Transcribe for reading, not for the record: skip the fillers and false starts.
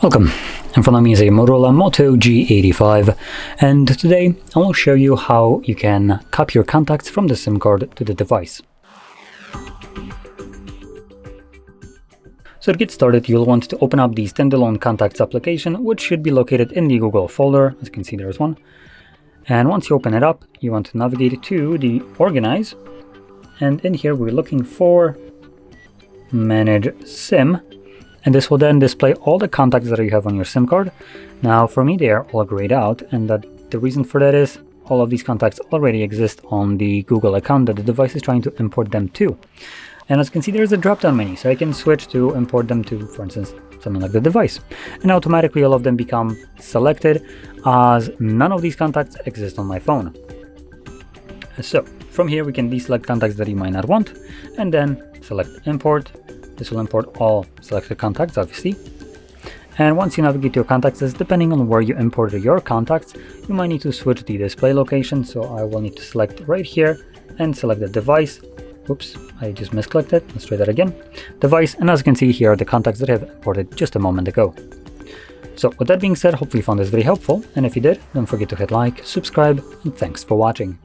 Welcome, in front of me is a Motorola Moto G85, and today I will show you how you can copy your contacts from the SIM card to the device. So to get started, you'll want to open up the standalone contacts application, which should be located in the Google folder. As you can see, there's one. And once you open it up, you want to navigate to the Organize, and in here we're looking for Manage SIM. And this will then display all the contacts that you have on your SIM card. Now for me they are all grayed out, and the reason for that is all of these contacts already exist on the Google account that the device is trying to import them to. And as you can see, there's a drop-down menu, so I can switch to import them to, for instance, something like the device. And automatically all of them become selected, as none of these contacts exist on my phone. So from here we can deselect contacts that you might not want, and then select import. This will import all selected contacts, obviously. And once you navigate to your contacts list, depending on where you imported your contacts, you might need to switch the display location. So I will need to select right here and select the device. Oops, I just misclicked it. Let's try that again. Device, and as you can see here are the contacts that I have imported just a moment ago. So with that being said, hopefully you found this very helpful. And if you did, don't forget to hit like, subscribe, and thanks for watching.